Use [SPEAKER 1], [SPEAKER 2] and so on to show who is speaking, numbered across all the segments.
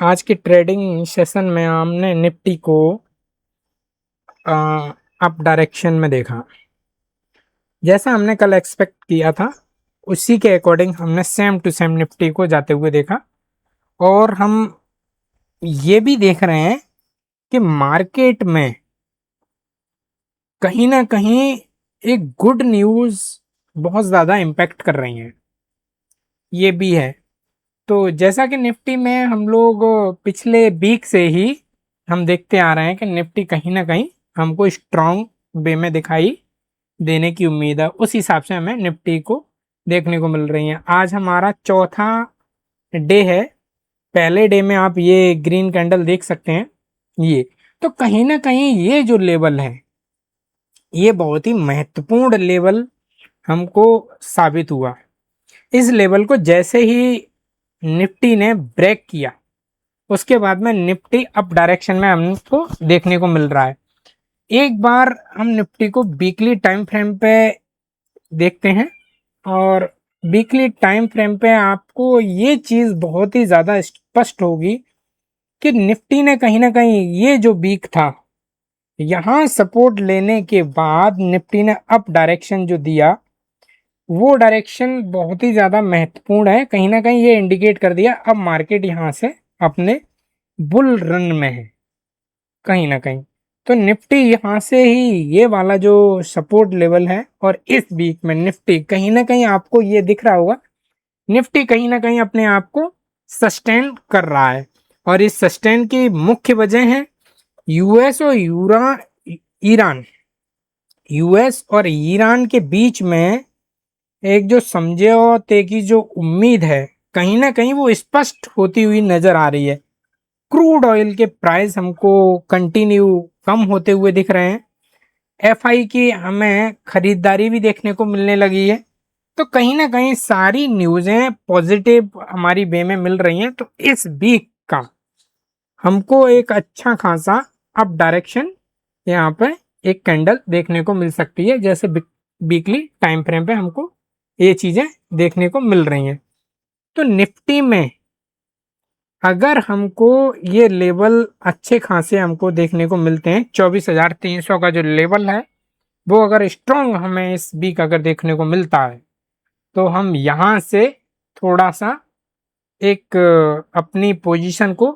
[SPEAKER 1] आज के trading session में हमने निफ्टी को अप डायरेक्शन में देखा। जैसा हमने कल एक्सपेक्ट किया था उसी के अकॉर्डिंग हमने सेम टू सेम निफ्टी को जाते हुए देखा। और हम ये भी देख रहे हैं कि मार्केट में कहीं ना कहीं एक गुड न्यूज़ बहुत ज़्यादा इम्पैक्ट कर रही हैं, ये भी है। तो जैसा कि निफ्टी में हम लोग पिछले वीक से ही हम देखते आ रहे हैं कि निफ्टी कहीं ना कहीं हमको स्ट्रांग वे में दिखाई देने की उम्मीद है। उस हिसाब से हमें निफ्टी को देखने को मिल रही है। आज हमारा चौथा डे है। पहले डे में आप ये ग्रीन कैंडल देख सकते हैं। ये तो कहीं ना कहीं ये जो लेवल है ये बहुत ही महत्वपूर्ण लेवल हमको साबित हुआ। इस लेवल को जैसे ही निफ्टी ने ब्रेक किया उसके बाद में निफ्टी अप डायरेक्शन में हमको देखने को मिल रहा है। एक बार हम निफ्टी को वीकली टाइम फ्रेम पे देखते हैं और वीकली टाइम फ्रेम पे आपको ये चीज़ बहुत ही ज़्यादा स्पष्ट होगी कि निफ्टी ने कहीं ना कहीं ये जो वीक था यहाँ सपोर्ट लेने के बाद निफ्टी ने अप डायरेक्शन जो दिया वो डायरेक्शन बहुत ही ज़्यादा महत्वपूर्ण है। कहीं ना कहीं ये इंडिकेट कर दिया अब मार्केट यहाँ से अपने बुल रन में है कहीं ना कहीं। तो निफ्टी यहाँ से ही ये वाला जो सपोर्ट लेवल है और इस वीक में निफ्टी कहीं ना कहीं आपको ये दिख रहा होगा निफ्टी कहीं ना कहीं अपने आप को सस्टेन कर रहा है। और इस सस्टेन की मुख्य वजह है यूएस और ईरान। यूएस और ईरान के बीच में एक जो समझौते की जो उम्मीद है कहीं ना कहीं वो स्पष्ट होती हुई नजर आ रही है। क्रूड ऑयल के प्राइस हमको कंटिन्यू कम होते हुए दिख रहे हैं। एफआई की हमें खरीदारी भी देखने को मिलने लगी है। तो कहीं ना कहीं सारी न्यूज़ें पॉजिटिव हमारी वे में मिल रही हैं। तो इस वीक का हमको एक अच्छा खासा अप डायरेक्शन यहाँ पे एक कैंडल देखने को मिल सकती है। जैसे वीकली टाइम फ्रेम पे हमको ये चीज़ें देखने को मिल रही हैं। तो निफ्टी में अगर हमको ये लेवल अच्छे खासे हमको देखने को मिलते हैं 24,300 का जो लेवल है वो अगर स्ट्रॉन्ग हमें इस वीक अगर देखने को मिलता है तो हम यहाँ से थोड़ा सा एक अपनी पोजीशन को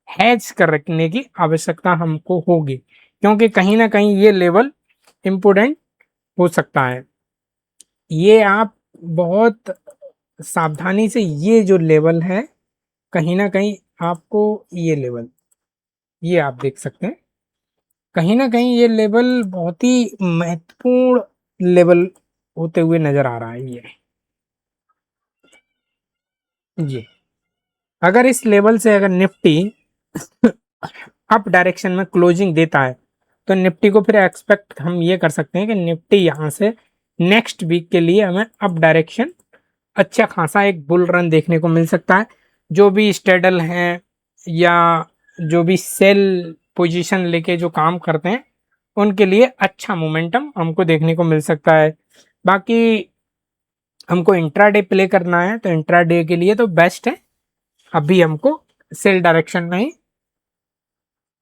[SPEAKER 1] हैज कर रखने की आवश्यकता हमको होगी, क्योंकि कहीं ना कहीं ये लेवल इम्पोर्टेंट हो सकता है। ये आप बहुत सावधानी से ये जो लेवल है कहीं ना कहीं आपको ये लेवल ये आप देख सकते हैं कहीं ना कहीं ये लेवल बहुत ही महत्वपूर्ण लेवल होते हुए नजर आ रहा है ये जी। अगर इस लेवल से अगर निफ्टी अप डायरेक्शन में क्लोजिंग देता है तो निफ्टी को फिर एक्सपेक्ट हम ये कर सकते हैं कि निफ्टी यहाँ से नेक्स्ट वीक के लिए हमें अप डायरेक्शन अच्छा खासा एक बुल रन देखने को मिल सकता है। जो भी स्टेडल हैं या जो भी सेल पोजीशन लेके जो काम करते हैं उनके लिए अच्छा मोमेंटम हमको देखने को मिल सकता है। बाकी हमको इंट्राडे प्ले करना है तो इंट्राडे के लिए तो बेस्ट है अभी हमको सेल डायरेक्शन में ही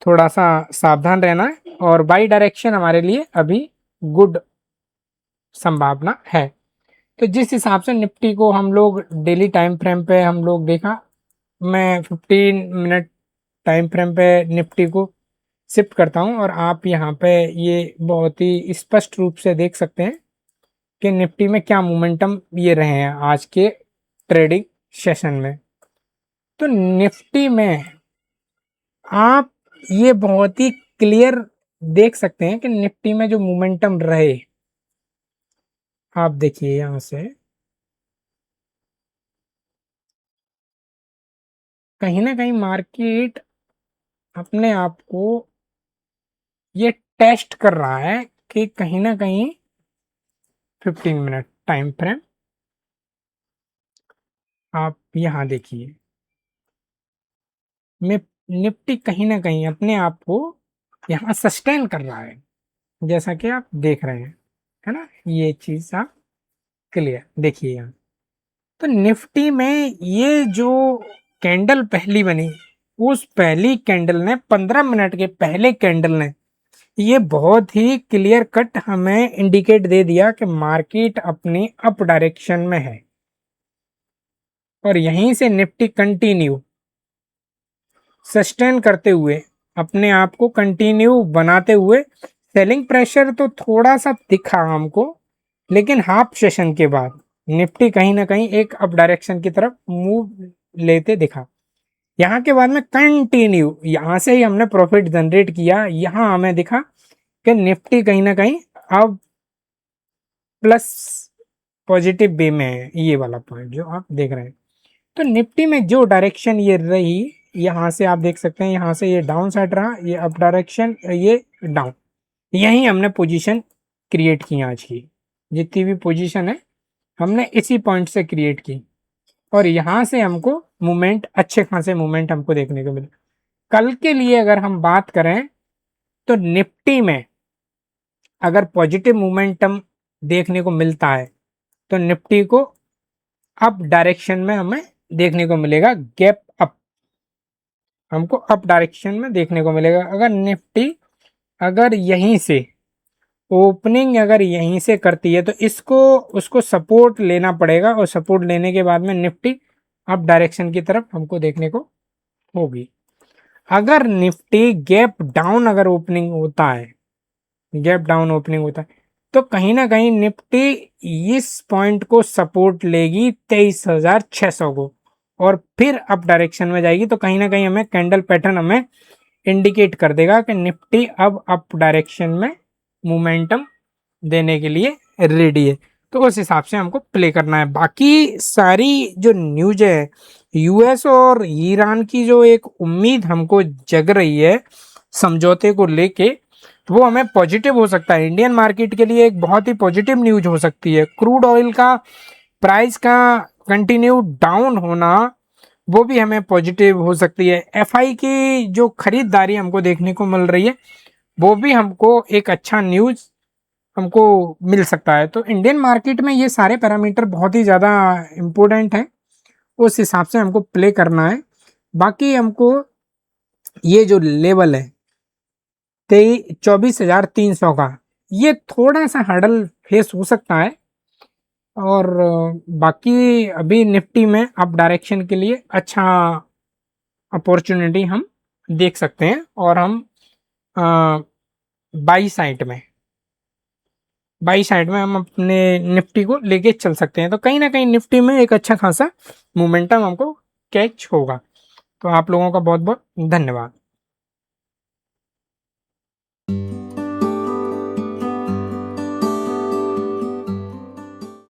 [SPEAKER 1] थोड़ा सा सावधान रहना है और बाई डायरेक्शन हमारे लिए अभी गुड संभावना है। तो जिस हिसाब से निफ्टी को हम लोग डेली टाइम फ्रेम पे हम लोग देखा, मैं 15 मिनट टाइम फ्रेम पे निफ्टी को शिफ्ट करता हूं और आप यहाँ पे ये बहुत ही स्पष्ट रूप से देख सकते हैं कि निफ्टी में क्या मोमेंटम ये रहे हैं आज के ट्रेडिंग सेशन में। तो निफ्टी में आप ये बहुत ही क्लियर देख सकते हैं कि निफ्टी में जो मोमेंटम रहे आप देखिए यहाँ से कहीं ना कहीं मार्केट अपने आप को ये टेस्ट कर रहा है कि कहीं ना कहीं 15 मिनट टाइम फ्रेम आप यहाँ देखिए निफ्टी कहीं ना कहीं अपने आप को यहाँ सस्टेन कर रहा है जैसा कि आप देख रहे हैं, है ना। ये चीज आप क्लियर देखिए यहाँ। तो निफ्टी में ये जो कैंडल पहली बनी उस पहली कैंडल ने 15 मिनट के पहले कैंडल ने ये बहुत ही क्लियर कट हमें इंडिकेट दे दिया कि मार्केट अपनी अप डायरेक्शन में है और यहीं से निफ्टी कंटिन्यू सस्टेन करते हुए अपने आप को कंटिन्यू बनाते हुए सेलिंग प्रेशर तो थोड़ा सा दिखा हमको, लेकिन हाफ सेशन के बाद निफ्टी कहीं ना कहीं एक अप डायरेक्शन की तरफ मूव लेते दिखा। यहाँ के बाद में कंटिन्यू यहाँ से ही हमने प्रॉफिट जनरेट किया। यहाँ हमें दिखा कि निफ्टी कहीं ना कहीं अब प्लस पॉजिटिव वे में है, ये वाला पॉइंट जो आप देख रहे हैं। तो निफ्टी में जो डायरेक्शन ये रही, यहाँ से आप देख सकते हैं, यहाँ से ये डाउन साइड रहा, ये अप डायरेक्शन, ये डाउन, यहीं हमने पोजीशन क्रिएट की। आज की जितनी भी पोजीशन है हमने इसी पॉइंट से क्रिएट की और यहाँ से हमको मूवमेंट, अच्छे खासे मूवमेंट हमको देखने को मिले। कल के लिए अगर हम बात करें तो निफ्टी में अगर पॉजिटिव मोमेंटम देखने को मिलता है तो निफ्टी को अप डायरेक्शन में हमें देखने को मिलेगा, गैप अप हमको अप डायरेक्शन में देखने को मिलेगा। अगर निफ्टी अगर यहीं से ओपनिंग अगर यहीं से करती है तो इसको उसको सपोर्ट लेना पड़ेगा और सपोर्ट लेने के बाद में निफ्टी अप डायरेक्शन की तरफ हमको देखने को होगी। अगर निफ्टी गैप डाउन अगर ओपनिंग होता है, गैप डाउन ओपनिंग होता है तो कहीं ना कहीं निफ्टी इस पॉइंट को सपोर्ट लेगी 23,600 को और फिर अप डायरेक्शन में जाएगी। तो कहीं ना कहीं हमें कैंडल पैटर्न हमें इंडिकेट कर देगा कि निफ्टी अब अप डायरेक्शन में मोमेंटम देने के लिए रेडी है। तो उस हिसाब से हमको प्ले करना है। बाकी सारी जो न्यूज है यूएस और ईरान की, जो एक उम्मीद हमको जग रही है समझौते को लेके, वो हमें पॉजिटिव हो सकता है। इंडियन मार्केट के लिए एक बहुत ही पॉजिटिव न्यूज हो सकती है। क्रूड ऑयल का प्राइस का कंटिन्यू डाउन होना, वो भी हमें पॉजिटिव हो सकती है। एफआई की जो खरीदारी हमको देखने को मिल रही है, वो भी हमको एक अच्छा न्यूज हमको मिल सकता है। तो इंडियन मार्केट में ये सारे पैरामीटर बहुत ही ज़्यादा इम्पोर्टेंट हैं, उस हिसाब से हमको प्ले करना है। बाकी हमको ये जो लेवल है 24,300 का, ये थोड़ा सा हर्डल फेस हो सकता है। और बाकी अभी निफ्टी में अप डायरेक्शन के लिए अच्छा अपॉर्चुनिटी हम देख सकते हैं और हम बाई साइड में हम अपने निफ्टी को लेके चल सकते हैं। तो कहीं ना कहीं निफ्टी में एक अच्छा खासा मोमेंटम हमको कैच होगा। तो आप लोगों का बहुत बहुत धन्यवाद।